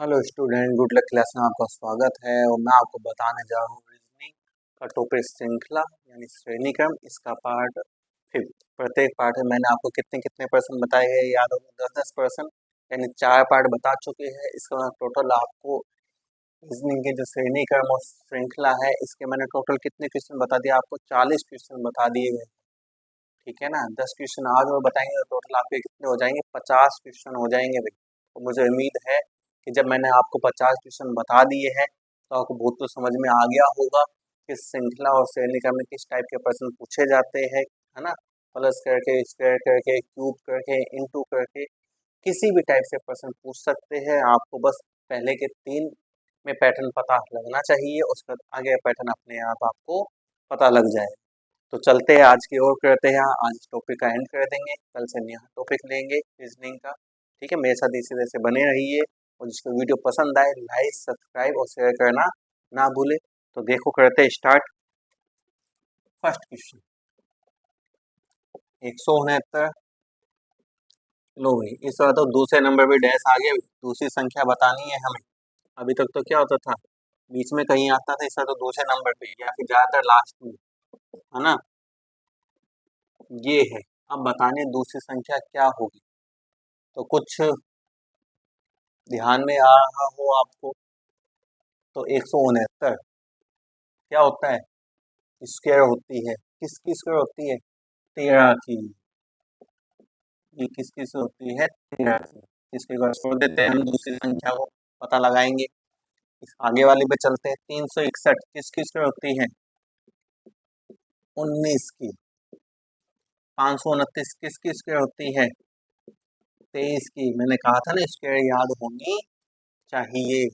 Hello student, good luck class में आपका स्वागत है। और मैं आपको बताने जा रहा हूँ रीजनिंग का टॉपिक श्रृंखला यानी श्रेणी क्रम, इसका पार्ट 5। प्रत्येक पार्ट में मैंने आपको कितने कितने परसेंट बताए हैं, याद होगा 10-10%, यानी 4 पार्ट बता चुके हैं। इसका टोटल आपको रीजनिंग के जो श्रेणी क्रम और श्रृंखला है, इसके मैंने टोटल कितने क्वेश्चन बता दिए आपको, 40 क्वेश्चन बता दिए गए। ठीक है ना, 10 क्वेश्चन आज और बताएंगे तो टोटल आपके कितने हो जाएंगे, 50 क्वेश्चन हो जाएंगे भाई। तो मुझे उम्मीद है कि जब मैंने आपको 50 क्वेश्चन बता दिए हैं तो आपको बहुत तो समझ में आ गया होगा कि श्रृंखला और श्रेणी क्रम में किस टाइप के प्रश्न पूछे जाते हैं, है ना। प्लस करके, स्क्वायर करके, क्यूब करके, इनटू करके, किसी भी टाइप से प्रश्न पूछ सकते हैं। आपको बस पहले के 3 में पैटर्न पता लगना चाहिए, उसका आगे पैटर्न अपने आप आपको पता लग जाए। तो चलते हैं, आज की ओर करते हैं। आज इस टॉपिक का एंड कर देंगे, कल से नया टॉपिक लेंगे रीजनिंग का। ठीक है, मेरे साथ इसी तरह से बने रहिए, और जिसको वीडियो पसंद आए लाइक, सब्सक्राइब और शेयर करना ना भूले। तो देखो, करते हैं स्टार्ट। First question 169। लो भाई, इस बार तो दूसरे नंबर पे डैश आ गया। दूसरी संख्या बतानी है हमें। अभी तक तो क्या होता था, बीच में कहीं आता था, इस बार तो दूसरे नंबर पे या फिर ज्यादातर लास्ट में, है ना। ये है, अब बताने दूसरी संख्या क्या होगी। तो कुछ ध्यान में आ रहा हो आपको, तो 169 क्या होता है, स्क्वायर होती है। किसकी स्क्वायर होती है, 13 की। ये किसकी से होती है, 13 की। इसके बाद छोड़ देते हैं, हम दूसरी संख्या को पता लगाएंगे। इस आगे वाले पे चलते हैं। 361 किसकी स्क्वायर होती है, 19 की। 529 किसकी स्क्वायर होती है, 23 की। मैंने कहा था ना, स्क्वायर याद होनी चाहिए।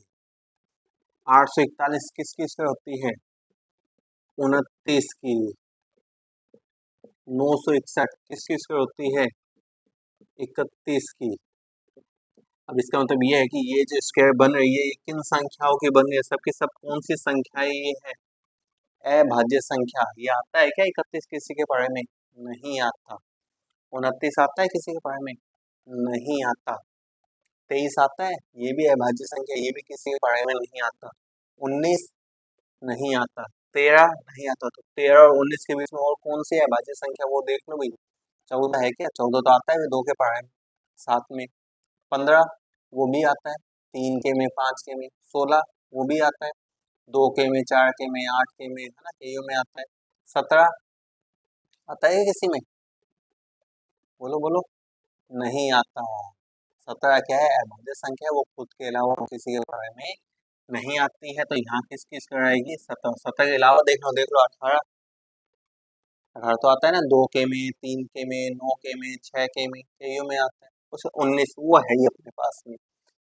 841 किसकी स्क्वायर होती है, 29 की। 961 किसकी स्क्वायर होती है, 31 की। अब इसका मतलब ये है कि ये जो स्क्वायर बन रही है, ये किन संख्याओं की बन रही है, सबकी सब कौन सी संख्याएं ये है, अभाज्य संख्या। ये आता है क्या 31 किसी के बारे में, नहीं आता। 29 आता है किसी के बारे में, नहीं आता। 23 आता है, ये भी अभाज्य संख्या, ये भी किसी के बारे में नहीं आता। 19 नहीं आता। 13 नहीं आता। तो 13 और 19 के बीच में और कौन सी अभाज्य संख्या, वो देख लो भाई। 14 है क्या, 14 तो आता है 2 के बारे में, साथ में। 15 वो भी आता है, 3 के में, 5 के में। 16 वो भी आता है, 2 के में, 4 के में, 8 के में, है ना, कईयों में आता है। 17 आता है किसी में, बोलो बोलो, नहीं आता। 17 क्या है, अभाज्य संख्या, वो खुद के अलावा किसी के बारे में नहीं आती है। तो यहाँ किसकी स्क्वायर आएगी, 17। 17 के अलावा देख लो 18। 18 तो आता है ना, 2 के में, 3 के में, 9 के में, 6 के में, कईयों में आता है। उसमें 19 वो है ही अपने पास में।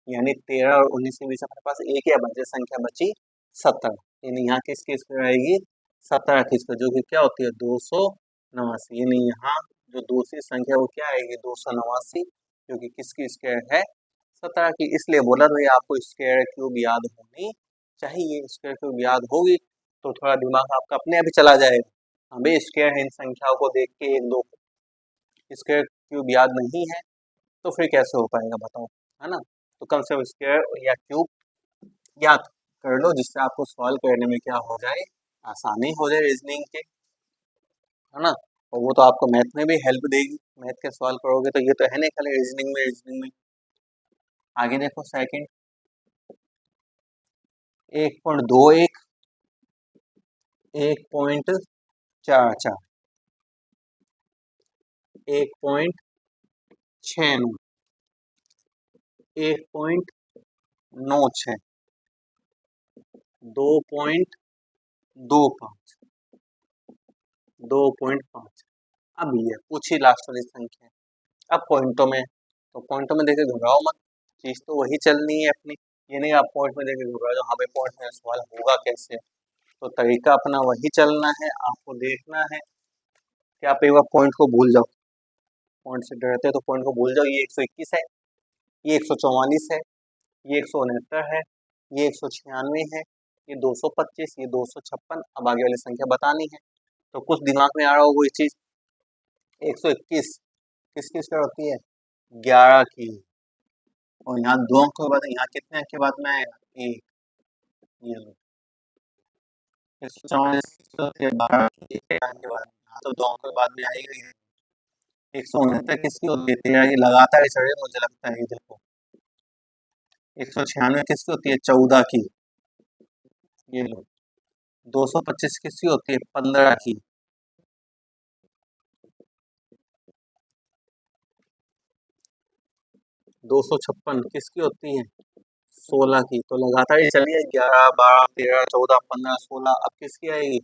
यानी 13 और 19 के बीच अपने पास एक ही अभाज्य संख्या बची, 17। यानी यहाँ किसकी स्क्वायर आएगी, 17 की स्क्वायर, जो कि क्या होती है, 289। यानी यहाँ जो दूसरी संख्या वो क्या आएगी, 289, जो कि किसकी स्क्वायर है, 17 की। इसलिए बोला भाई आपको स्क्वायर क्यूब याद होनी चाहिए। स्क्वायर क्यूब याद होगी तो थोड़ा दिमाग आपका अपने आप ही चला जाएगा। हमें स्क्वायर है इन संख्याओं को देख के, एक दो स्क्वायर क्यूब याद नहीं है तो फिर कैसे हो पाएगा बताओ, है ना। तो कम से कम स्क्वायर या क्यूब याद कर लो, जिससे आपको सॉल्व करने में क्या हो जाए, आसानी हो जाए रीजनिंग के, है ना। और वो तो आपको मैथ में भी हेल्प देगी, मैथ के सॉल्व करोगे तो। ये तो है नहीं खाली रीजनिंग में। आगे देखो सेकंड 1.21, 1.44, 1.69, 1.96, 2.25, 2.5। अब ये पूछी लास्ट वाली संख्या। अब पॉइंटों में, तो पॉइंटों में देखे घबराओ मत, चीज तो वही चलनी है अपनी। ये नहीं आप पॉइंट में देखे घबरा जाओ, हाँ भाई पॉइंट में सवाल होगा कैसे। तो तरीका अपना वही चलना है, आपको देखना है कि आप एक बार पॉइंट को भूल जाओ। पॉइंट से डरते तो पॉइंट को भूल जाओ। ये 121 है, ये 144 है, ये 169 है, ये 196 है, ये 225, ये 256। अब आगे वाली संख्या बतानी है। तो कुछ दिमाग में आ रहा होगा ये चीज। 121 किस किस का होती है, 11 की। और यहाँ 2 अंक के बाद यहाँ कितने अंक के बाद में आएगा 1। ये लो 144 12 के अंक के बाद यहाँ तो 2 अंक के बाद में आएगा ही। 169 किसकी होती है 13 की, लगातार ही चढ़े मुझे लगता है। ये देखो 196 किसकी होती है 14 की। ये लो 225 किसकी होती है 15 की। 256 किसकी होती है 16 की। तो लगातार ही चलिए 11 12 13 14 15 16, अब किसकी आएगी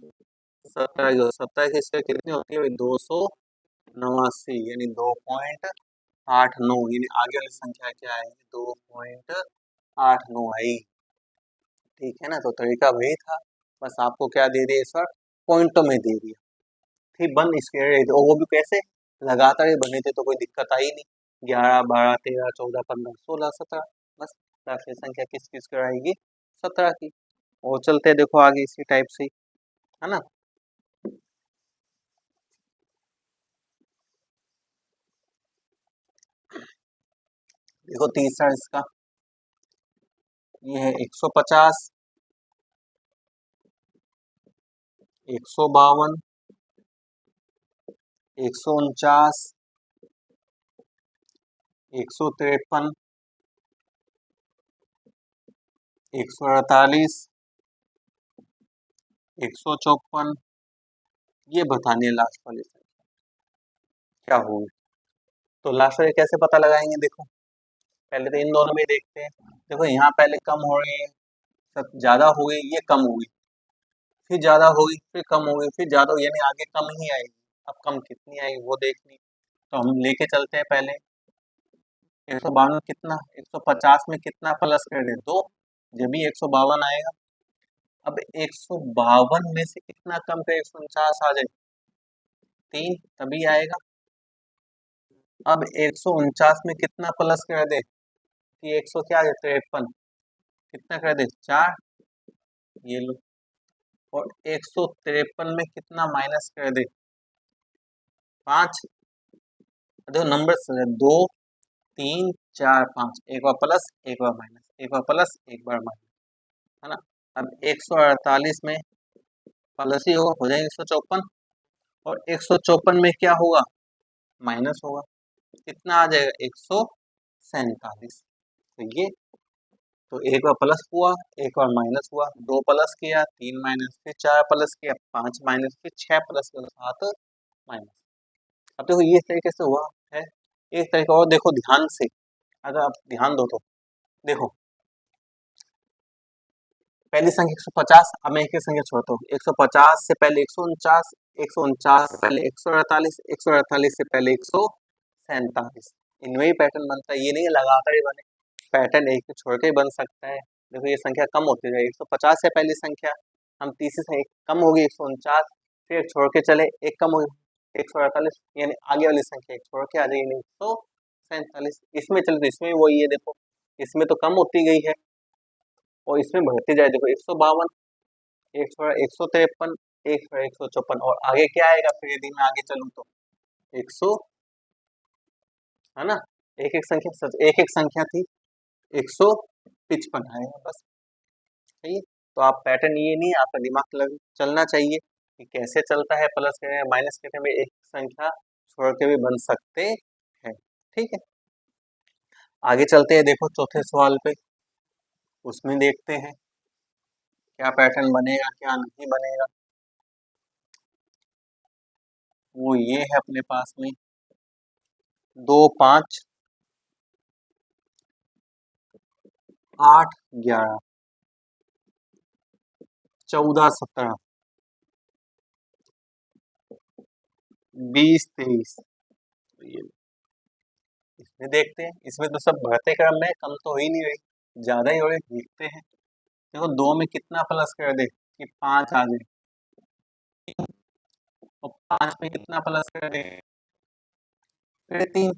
17 की। 17 की इससे कितनी होती है 289, यानी 2.89, यानी आगे वाली संख्या क्या आएगी 2.89 आई। ठीक है ना, तो तरीका वही था, बस आपको क्या दे दिया इस बार पॉइंटों में दे दिया। ठीक, बन स्क्वायर और वो भी कैसे लगातार ही बने थे तो कोई दिक्कत आई नहीं। 11 12 13 14 15 16 17, बस राशि संख्या किस किस की आएगी 17 की। और चलते हैं देखो आगे इसी टाइप से, है ना। देखो तीसरा इसका ये है 150, 152, 149, 153, 148, 154, ये बतानी है लास्ट वाली संख्या क्या होगी। तो लास्ट वाली कैसे पता लगाएंगे, देखो पहले तो इन दोनों में देखते हैं। देखो यहाँ पहले कम हो रही है, सब ज्यादा हो गई, ये कम हो गई, फिर ज्यादा हो गई, फिर कम हो गई, फिर ज्यादा हो गई, यानी आगे कम ही आएगी। अब कम कितनी आएगी वो देखनी, तो हम लेके चलते हैं पहले 152 कितना 150 में कितना प्लस कर दे 2, जब भी 152 आएगा। अब 152 में से कितना कम कर 149 आ जाए 3, तभी आएगा। अब 149 में कितना प्लस कर दे कि 100 क्या आ जाए 53, कितना कर दे 4, ये लो। और 153 में कितना माइनस कर दे 5, देखो नंबर 2 3 4 5, एक बार प्लस एक बार माइनस, एक बार प्लस एक बार माइनस, है ना। अब 148 में प्लस ही होगा, हो जाएगा 154, और 154 में क्या होगा माइनस होगा, कितना आ जाएगा 147। तो ये, तो एक बार प्लस हुआ एक बार माइनस हुआ, 2 प्लस किया 3 माइनस, फिर 4 प्लस किया 5 माइनस, फिर 6 प्लस किया 7 माइनस। अब देखो ये इस तरीके से हुआ है। एक तरीका और देखो ध्यान से, अगर आप ध्यान दो तो देखो पहली संख्या 150, अब मैं एक एक संख्या छोड़ता हूँ। 150 से पहले 149, 149 से पहले 148, 148 से पहले 147, इनमें ही पैटर्न बनता है, ये नहीं लगातार ही बने, पैटर्न एक छोड़ के ही बन सकता है। देखो ये संख्या कम होती है 150 से पहली संख्या, हम तीसरी से एक कम होगी 149, फिर एक छोड़ के चले एक कम होगी 148, यानी आगे वाली संख्या एक छोड़ के आ जाएगी 147। इसमें चले तो इसमें वही है, देखो इसमें तो कम होती गई है और इसमें बढ़ती जाए, देखो 152, एक छोड़ा 153, एक छोड़ा 154, और आगे क्या आएगा फिर यदि मैं आगे चलूं तो 100, है ना। एक एक संख्या सच एक एक संख्या थी 155 आएगा, बस सही है। तो आप पैटर्न ये नहीं, आपका दिमाग चलना चाहिए कि कैसे चलता है, प्लस के माइनस के में एक संख्या छोड़ के भी बन सकते हैं। ठीक है, आगे चलते हैं, देखो चौथे सवाल पे, उसमें देखते हैं क्या पैटर्न बनेगा क्या नहीं बनेगा। वो ये है अपने पास में 2 5 8 11 14 17 20 23। तो ये इसमें देखते हैं, इसमें तो सब बढ़ते क्रम में, कम तो हो ही नहीं रही, ज्यादा ही हो रही, देखते हैं। देखो 2 में कितना प्लस कर दे कि 5 आ जाए, और 5 में कितना प्लस कर दे फिर 3,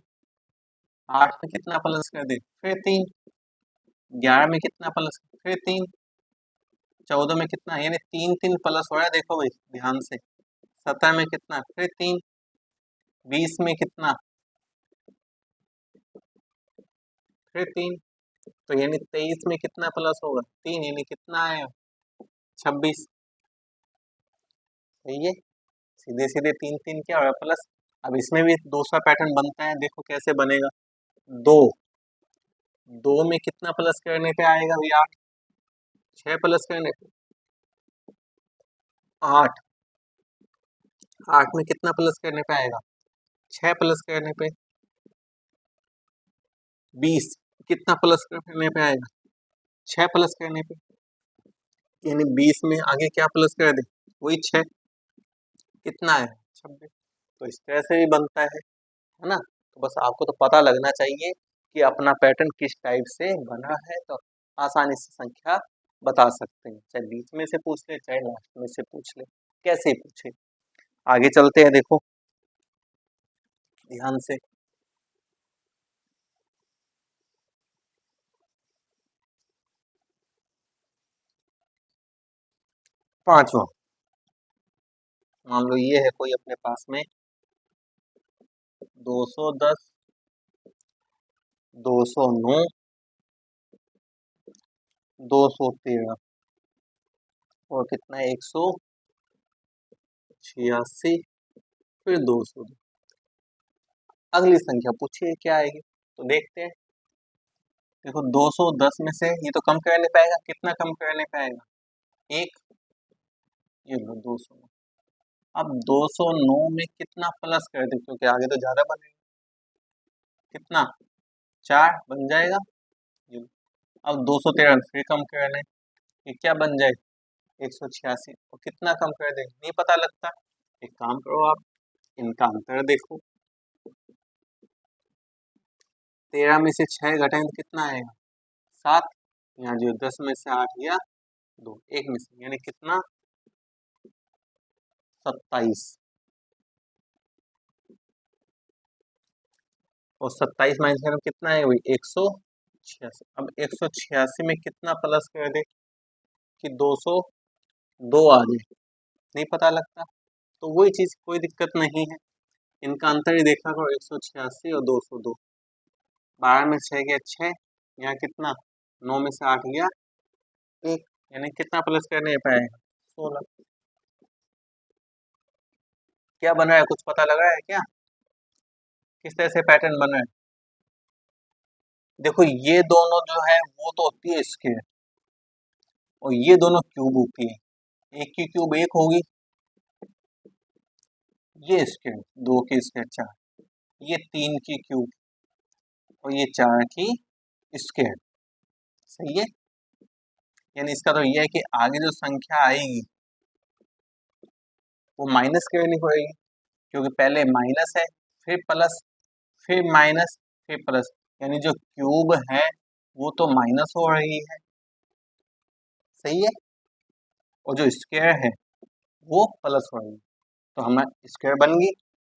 8 में कितना प्लस कर दे फिर 3, 11 में कितना प्लस फिर 3, 14 में कितना, यानी 3 3 प्लस हो रहा है, देखो भाई ध्यान से। 17 में कितना फिर 3, 20 में कितना फिर 3, तो यानी 23 में कितना प्लस होगा 3, यानी कितना आया 26। सही है, सीधे सीधे 3 3 क्या होगा प्लस। अब इसमें भी दूसरा पैटर्न बनता है, देखो कैसे बनेगा। 2 2 में कितना प्लस करने पे आएगा भाई 8, 6 प्लस करने पे 8, 8 में कितना प्लस करने पे आएगा 6 प्लस करने पे 20, कितना प्लस करने पे आएगा 6 प्लस करने पे, यानी 20 में आगे क्या प्लस कर दे वही 6, कितना है 26। तो इस तरह से भी बनता है ना। तो बस आपको तो पता लगना चाहिए कि अपना पैटर्न किस टाइप से बना है, तो आसानी से संख्या बता सकते हैं, चाहे बीच में से पूछ ले चाहे लास्ट में से पूछ ले, कैसे ही पूछे। आगे चलते हैं, देखो ध्यान से। पांचवा, मान लो ये है कोई अपने पास में 210, 209, 213 और कितना है 186, फिर 202। अगली संख्या पूछिए क्या आएगी, तो देखते हैं। देखो 210 में से ये तो कम करने पाएगा, कितना कम करने पाएगा 1, ये लो 209। अब 209 में कितना प्लस कर दे, क्योंकि आगे तो ज्यादा बनेगा, कितना 4 बन जाएगा। ये लो। अब 213 फिर कम करना है, ये क्या बन जाए 186, और कितना कम कर दे नहीं पता लगता। एक काम करो आप, इनका अंतर देखो, 13 में से 6 घटाएं तो कितना आएगा 7, यहाँ जो 10 में से 8 गया 2, 1 में से, यानी कितना 27, और 27 माइनस करें कितना है भाई 186। अब 186 में कितना प्लस कर दे कि 202 आ जाए, नहीं पता लगता। तो वही चीज, कोई दिक्कत नहीं है, इनका अंतर ही देखा करो 186 और 202। 12 में 6 गया 6, यहाँ कितना 9 में से 8 गया 1, यानी कितना प्लस करने पाएगा 16। क्या बन रहा है, कुछ पता लगा है क्या, किस तरह से पैटर्न बन रहा है। देखो ये दोनों जो है वो तो होती है स्क्वायर, और ये दोनों क्यूब होती है। एक की क्यूब 1 होगी, ये स्क्वायर 2 की स्क्वायर 4, ये 3 की क्यूब और ये 4 की स्क्वायर। सही है, यानी इसका तो ये है कि आगे जो संख्या आएगी वो माइनस करनी पड़ेगी, क्योंकि पहले माइनस है फिर प्लस फिर माइनस फिर प्लस, यानी जो क्यूब है वो तो माइनस हो रही है। सही है, और जो स्क्वायर है वो प्लस हो रही है, तो हमारा स्क्वायर बन गई।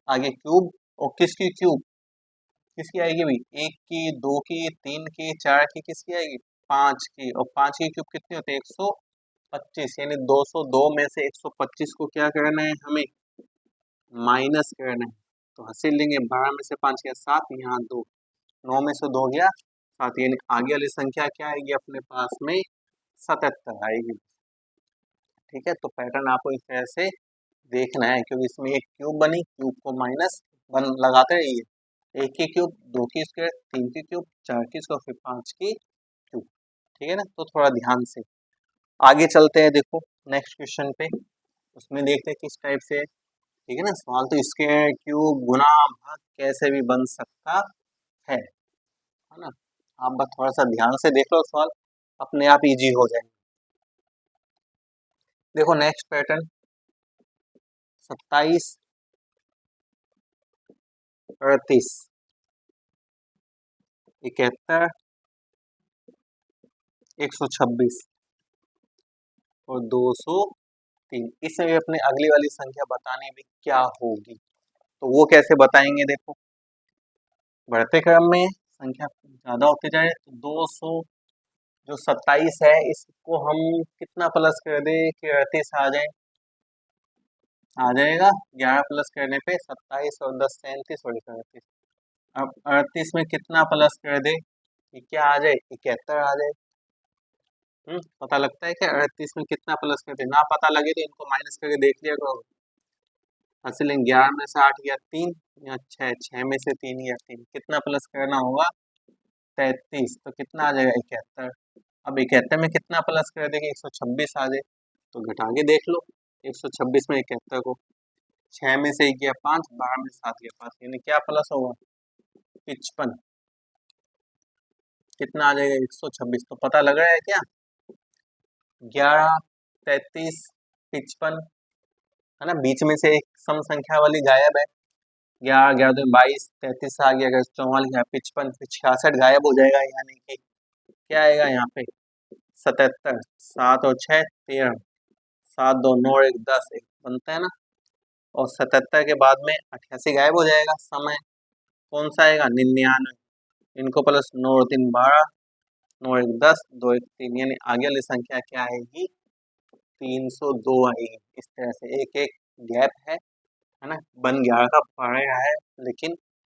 आगे क्यूब, और किसकी क्यूब, किसकी आएगी भाई 1 की 2 की 3 की 4 की, किसकी आएगी 5 की, और 5 की क्यूब कितनी होती है 125, यानी 202 में से 125 को क्या करना है हमें माइनस करना है। तो हंसी लेंगे, 12 में से 5 गया 7, यहाँ 2, 9 में से 2 गया 7, यानी आगे वाली संख्या क्या आएगी अपने पास में 77 आएगी। ठीक है, तो पैटर्न आपको इस तरह से देखना है, क्योंकि इसमें एक क्यूब बनी, क्यूब को माइनस बन लगाते रहिए, 1 की क्यूब 2 की स्क्वायर 3 की क्यूब 4 की स्क्वायर फिर 5 की क्यूब। ठीक है ना, तो थोड़ा ध्यान से आगे चलते हैं। देखो नेक्स्ट क्वेश्चन पे, उसमें देखते हैं किस टाइप से है। ठीक है ना, सवाल तो स्क्वायर क्यूब गुना भाग कैसे भी बन सकता है ना। आप बस थोड़ा सा ध्यान से देख लो, सवाल अपने आप इजी हो जाएगा। देखो नेक्स्ट पैटर्न 27, 38, 71, 126 और 203। इसमें भी अपने अगली वाली संख्या बतानी भी क्या होगी, तो वो कैसे बताएंगे। देखो बढ़ते क्रम में संख्या ज्यादा होती जाए, तो 200 जो 27 है इसको हम कितना प्लस कर दे कि 38 आ जाए, आ जाएगा 11 प्लस करने पे 27 और 10 37 और 38। अब 38 में कितना प्लस कर दे, ये क्या आ जाए, 71 आ जाए। पता लगता है क्या 38 में कितना प्लस करते हैं? ना पता लगे तो इनको माइनस करके देख लिया करो। हासिल 11 में से 8 गया 3 या 6 में से 3 गया 3, कितना प्लस करना होगा? 33। तो कितना आ जाएगा? 71। अब 71 में कितना प्लस कर देंगे? 126 आ जाए। तो घटा के देख लो 126 में 71 को। 6 में से 1 गया 5, 12 में से 7 गया 5, यानी क्या प्लस होगा? 55। कितना आ जाएगा? 126। तो पता लग रहा है क्या? 11, 33, 55, है ना। बीच में से एक सम संख्या वाली गायब है। 11, 11 तो 22, 33 आ गया, अगर 44 है 55, फिर 66 गायब हो जाएगा, यानी कि क्या आएगा यहाँ पे? 77। 7 और 6 13, 7 2 9 1 10, एक बनता है ना। और 77 के बाद में 88 गायब हो जाएगा। समय कौन सा आएगा? 99। इनको प्लस 9 और 3 12, 9 1 10, 2 1 3, यानी आगे वाली संख्या क्या आएगी? 302 आएगी। इस तरह से एक एक गैप है ना। बन 11 का पड़ रहा है, लेकिन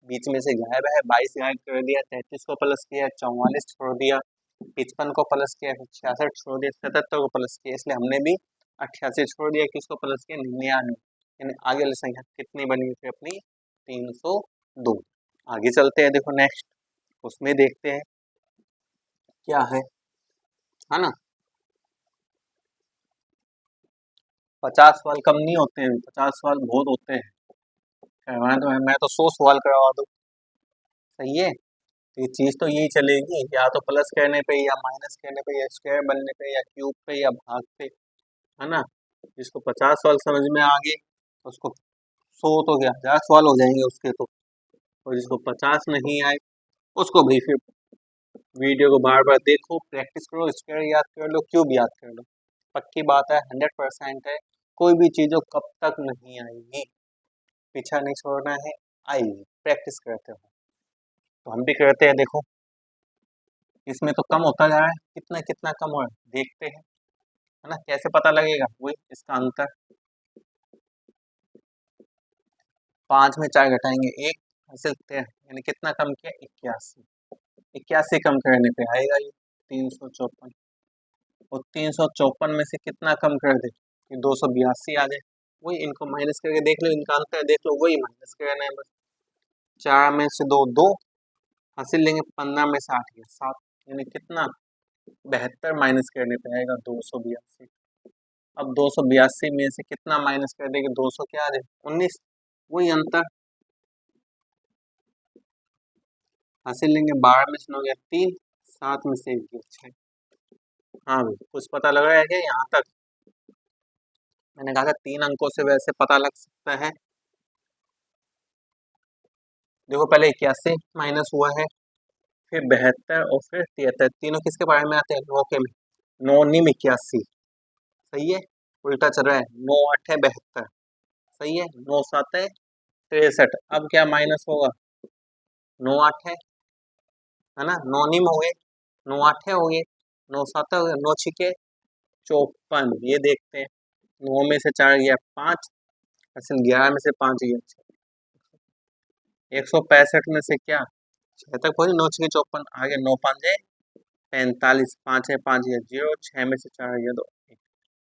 बीच में से गायब है। 22 गायब कर दिया, 33 को प्लस किया, 44 छोड़ दिया, 55 को प्लस किया, फिर 66 छोड़ दिया, 77 को प्लस किया, इसलिए हमने भी 88 छोड़ दिया, किसको प्लस किया? 99। यानी आगे वाली संख्या कितनी बनी थी अपनी? 302। आगे चलते हैं, देखो नेक्स्ट, उसमें देखते हैं क्या है ना। 50 सवाल कम नहीं होते हैं, 50 सवाल बहुत होते हैं। मैं तो 100 सवाल करवा दूँ, सही है। तो ये चीज तो यही चलेगी, या तो प्लस करने पे, या माइनस करने पे, या स्क्वायर बनने पे, या क्यूब पे, या भाग पे, है ना। जिसको 50 सवाल समझ में आ गए उसको 100 तो क्या 1000 सवाल हो जाएंगे उसके तो। और जिसको 50 नहीं आए उसको भी फिर वीडियो को बार बार देखो, प्रैक्टिस करो, स्क्वायर याद कर लो, क्यूब याद कर लो। पक्की बात है, 100% है, कोई भी चीज हो कब तक नहीं आएगी, पीछा नहीं छोड़ना है, आएगी, प्रैक्टिस करते हो। तो हम भी करते हैं, देखो इसमें तो कम होता जा रहा है, कितना कितना कम हो रहा है देखते हैं, है ना। कैसे पता लगेगा? वही इसका अंतर। 5 में 4 घटाएंगे 1, हासिल 13, यानी कितना कम किया? 81। 81 कम करने पे आएगा ये 354। और 354 में से कितना कम कर दे? ये 282 आ जाए। वही इनको माइनस करके देख लो, इनका अंतर देख लो, वही माइनस करना है बस। 4 में से 2 2, हासिल लेंगे 15 में से 8 गया 7, यानी कितना? 72 माइनस करने पे आएगा 282। अब 282 में से कितना माइनस कर देंगे? 200 क्या आ जाए? 19। वही अंतर। हासिल लेंगे 12 में से 9 गया 3, 7 में से 1 गया 6। हाँ भाई, कुछ पता लग रहा है क्या यहाँ तक? मैंने कहा था 3 अंकों से वैसे पता लग सकता है। देखो पहले 81 माइनस हुआ है, फिर 72 और फिर 73, तीनों किसके बारे में आते हैं? 9 के में। 9 निम 81, सही है। उल्टा चल रहा है, 9 8 है 72, सही है। 9 7 है 63। अब क्या माइनस होगा? 9 8 है ना, 9 निम हो गए, 9 8 हो गए, 9 7 हो गए, 9 छिके 54। ये देखते हैं, 9 में से 4 गया 5, असल 11 में से 5 गया 165 में से क्या 6 तक पहुंचे, 9 छिके 54, आगे 9 5 है 45, 5 है 5 गया 0, 6 में से 4 गया 2,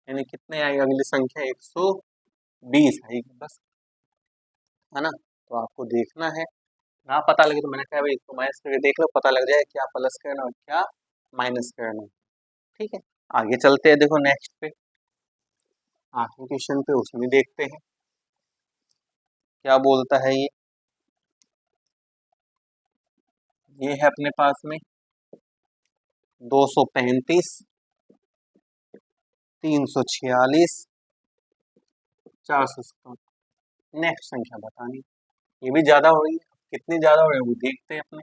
यानी कितने आएगी अगली संख्या? 120 आएगी बस, है ना। तो आपको देखना है, ना पता लगे तो मैंने कहा भाई इसको माइनस करके देख लो, पता लग जाए क्या प्लस करना और क्या माइनस करना है। ठीक है, आगे चलते हैं, देखो नेक्स्ट पे, आखिरी क्वेश्चन पे, उसमें देखते हैं क्या बोलता है ये है अपने पास में 235, 346, 457। नेक्स्ट संख्या बतानी, ये भी ज्यादा हो रही है, कितनी ज्यादा हो रही है वो देखते हैं अपने।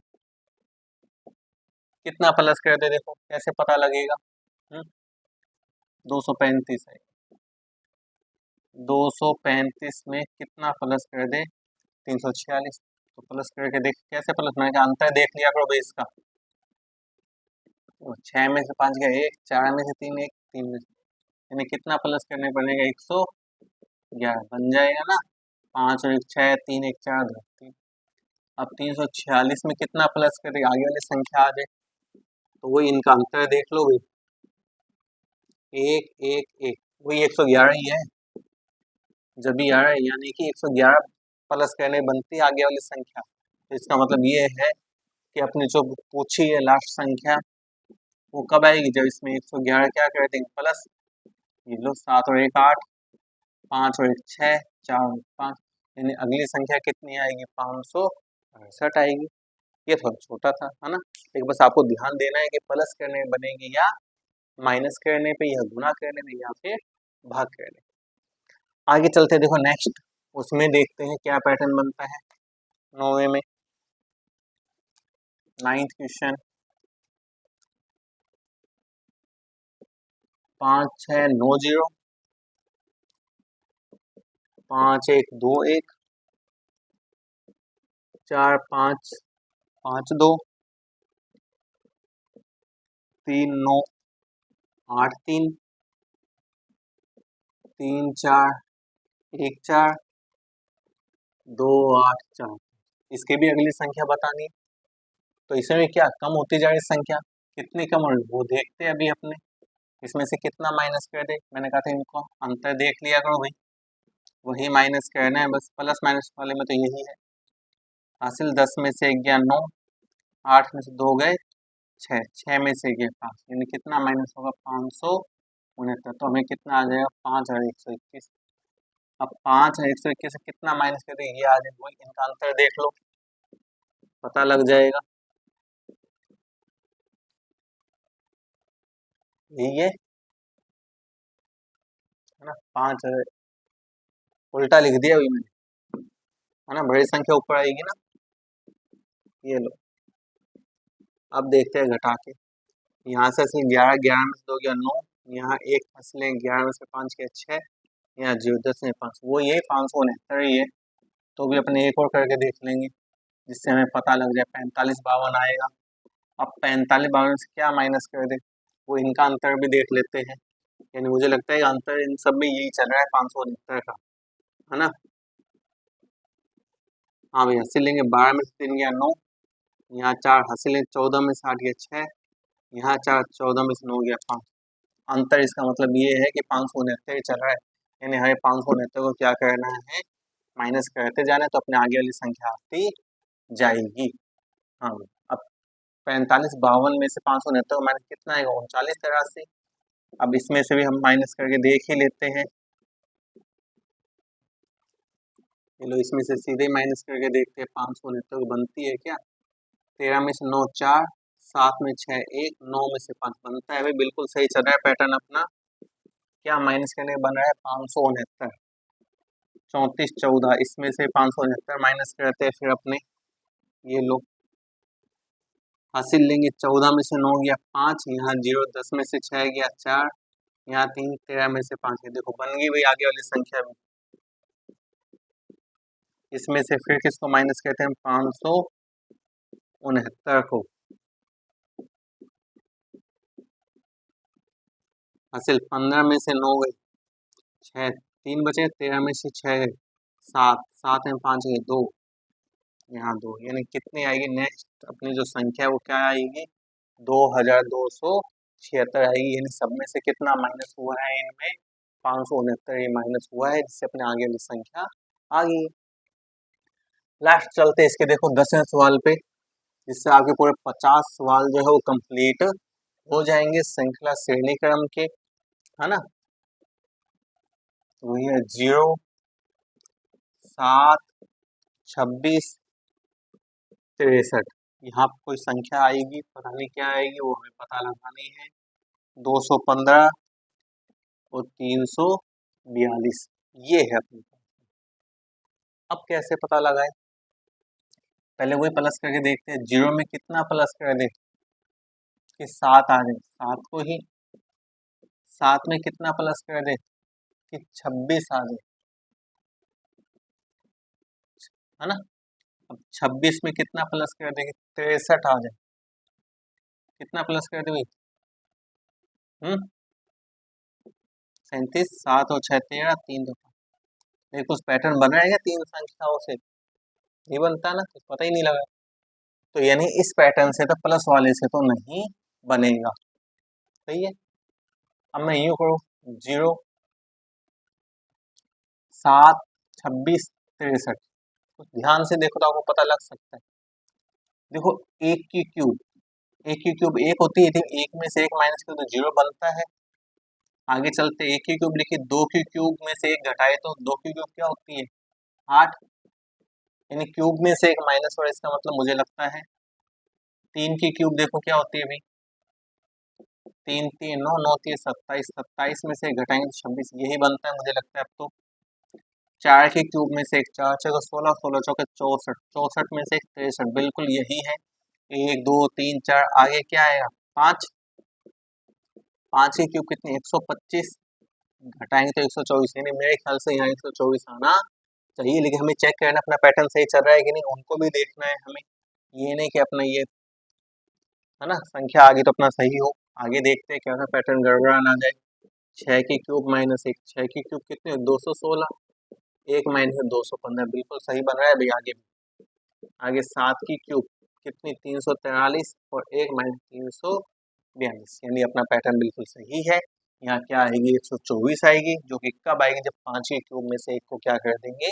कितना प्लस कर दे, देखो कैसे पता लगेगा। 235 है, 235 में कितना प्लस कर दे? 346। तो प्लस करके देख कैसे प्लस, मैंने कहा अंतर देख लिया करो भाई इसका। तो 6 में से 5 गया 1, 4 में से 3 1, 3 में से, यानी कितना प्लस करने पड़ेगा? 111 बन जाएगा ना। 5 और 1 6, 3 1 4 2 3। अब 346 में कितना प्लस करेगा? आगे वाली संख्या आ जाए, तो वही इनका अंतर देख लो भाई, 1 1 1 वही 111 ही है। जब भी आ रहा है यानी कि 111 प्लस करने बनती है आगे वाली संख्या। तो इसका मतलब ये है कि अपनी जो पूछी है लास्ट संख्या वो कब आएगी, जब इसमें 111 क्या कर देंगे प्लस, ये लो 7 और 1 8, 5 और 1 6, 4 और 5, यानी अगली संख्या कितनी आएगी 568 आएगी। ये थोड़ा छोटा था है ना, लेकिन बस आपको ध्यान देना है कि प्लस करने में बनेगी या माइनस करने पे या गुणा करने में या फिर भाग करने। आगे चलते देखो नेक्स्ट, उसमें देखते हैं क्या पैटर्न बनता है 9वें में। 9th question, 5 6 9 0, 5 1 2 1, 4 5 5 2, 3 9 8 3, 3 4 1 4, 2 8 4। इसके भी अगली संख्या बतानी है, तो इसमें क्या कम होती जा रही संख्या, कितनी कम हो रही वो देखते हैं अभी अपने। इसमें से कितना माइनस कर दे, मैंने कहा था इनको अंतर देख लिया करो भाई, वही माइनस करना है बस, प्लस माइनस वाले में तो यही है। हासिल 10 में से 1 गया 9, 8 में से 2 गए 6, 6 में से 1 गया 5, यानी कितना माइनस होगा 569। तो हमें कितना आ जाएगा 5 और 121। अब 5 और 121 से कितना माइनस कर दे ये आ जाएगा, वही इनका अंतर देख लो पता लग जाएगा। यही है ना, 5 उल्टा लिख दिया अभी मैंने, है ना, बड़ी संख्या ऊपर आएगी ना। ये लो अब देखते हैं घटा के, यहाँ से असली 11, 11 में से 2 गया 9, यहाँ 1 फंसले 11 में से 5 गया 6, यहाँ 0 10 में 5, वो ये 569 ही है। तो भी अपने एक और करके देख लेंगे जिससे हमें पता लग जाए, 45 52 आएगा। अब 45 52 से क्या माइनस कर दे, वो इनका अंतर भी देख लेते हैं, यानी मुझे लगता है अंतर इन सब में यही चल रहा है 569 का, है ना। हाँ भाई हंसी लेंगे, 12 में से 3 गया 9, यहाँ 4 हंसी लेंगे, 14 में से 8 गया 6, यहाँ 4 14 में से 9 गया 5। अंतर इसका मतलब ये है कि 569 चल रहा है, यानी हमें 569 को क्या करना है माइनस करते जाना है, तो अपने आगे वाली संख्या आती जाएगी। हाँ अब 45 52 में से 569 को माइनस कितना आएगा 39 83। अब इसमें से भी हम माइनस करके देख ही लेते हैं, चलो इसमें से सीधे माइनस करके देखते हैं 569 बनती है क्या। 13 में से 9 4, 7 में 6 1, 9 में से 5 बनता है भाई, बिल्कुल सही चल रहा है पैटर्न अपना। क्या माइनस करने बन रहा है 569, 34 14, इसमें से 569 माइनस करते हैं फिर अपने, ये लोग हासिल लेंगे, 14 में से 9 गया 5, यहाँ 0 10 में से 6 गया 4, यहाँ 3 13 में से 5 गया, देखो बन गई भाई आगे वाली संख्या में। इसमें से फिर किसको माइनस कहते हैं 569 को। हासिल 15 में से 9 गए 6, 3 बचे, 13 में से 6 गए 7, 7 में 5 गए 2, यहाँ 2, यानी कितनी आएगी नेक्स्ट अपनी जो संख्या वो क्या आएगी 2276 आएगी, यानी सब में से कितना माइनस हुआ है इनमें 569 ये माइनस हुआ है, जिससे अपने आगे वाली संख्या आ गई। लास्ट चलते इसके देखो 10वें सवाल पे, जिससे आपके पूरे 50 सवाल जो है वो कंप्लीट हो जाएंगे श्रृंखला श्रेणी क्रम के, है ना। वही है 0 7 26 63, यहाँ पर कोई संख्या आएगी पता नहीं क्या आएगी वो हमें पता लगानी है, 215 और 342 ये है अपने पास। अब कैसे पता लगाए, पहले वही प्लस करके देखते हैं, 0 में कितना प्लस कर दे कि 7 आ जाए, 7 को ही 7 में कितना प्लस कर दे कि 26 आ जाए, है ना। अब 26 में कितना प्लस कर दे कि 63 आ जाए, कितना प्लस कर दे भाई 37, 7 और 6 13, 3 2 5। देखो कुछ पैटर्न बन रहेगा 3 संख्याओं से, नहीं बनता ना, कुछ पता ही नहीं लगा। तो यानी इस पैटर्न से तो प्लस वाले से तो नहीं बनेगा। सही है। अब मैं यूँ करूँ 0, 7, 26, 63। ध्यान से देखो तो आपको पता लग सकता है। देखो एक की क्यूब एक होती है, लेकिन एक में से एक माइनस करो तो 0 बनता है। आगे चलते एक की क्यूब लिखिए, 2 की क्यूब में से एक घटाए तो 2 की क्यूब क्या होती है 8, यानी क्यूब में से एक माइनस और इसका मतलब मुझे लगता है 3 की क्यूब देखो क्या होती है अभी 3 3 9 9 3 27, 27 में से एक घटाएंगे तो 26, यही बनता है मुझे लगता है अब तो। 4 के क्यूब में से एक 4 चौके 16, 16 चौके 64, 64 में से एक 63, बिल्कुल यही है। 1 2 3 4 आगे क्या आएगा 5, 5 की क्यूब कितनी 125, घटाएंगे तो 124, यानी मेरे ख्याल से यहाँ 124 आना चाहिए। लेकिन हमें चेक करना अपना पैटर्न सही चल रहा है कि नहीं, उनको भी देखना है हमें, ये नहीं कि अपना ये है ना संख्या आगे तो अपना सही हो। आगे देखते हैं क्या पैटर्न गड़बड़ा ना जाए। 6 की क्यूब माइनस 1, 6 की क्यूब कितने 216, 1 माइनस 215, बिल्कुल सही बन रहा है भाई। आगे 7 की क्यूब कितनी 343 और 1 माइनस 342, यानी अपना पैटर्न बिल्कुल सही है। यहाँ क्या आएगी 124 आएगी, जो कि कब आएगी जब 5 की क्यूब में से एक को क्या कर देंगे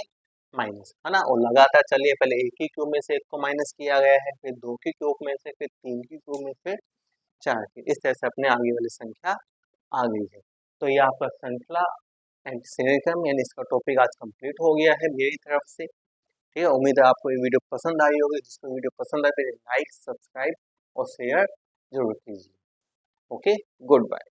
माइनस, है ना। और लगातार चलिए, पहले 1 की क्यूब में से एक को माइनस किया गया है, फिर 2 की क्यूब में से, फिर 3 की क्यूब में, फिर 4 की, इस तरह से अपने आगे वाली संख्या आ गई है। तो ये आपका श्रृंखला एंटीसेमिटिज्म यानी इसका टॉपिक आज कंप्लीट हो गया है मेरी तरफ से। ठीक है, उम्मीद है आपको ये वीडियो पसंद आई होगी। जिसको वीडियो पसंद आए तो लाइक, सब्सक्राइब और शेयर जरूर कीजिए। Okay, good bye.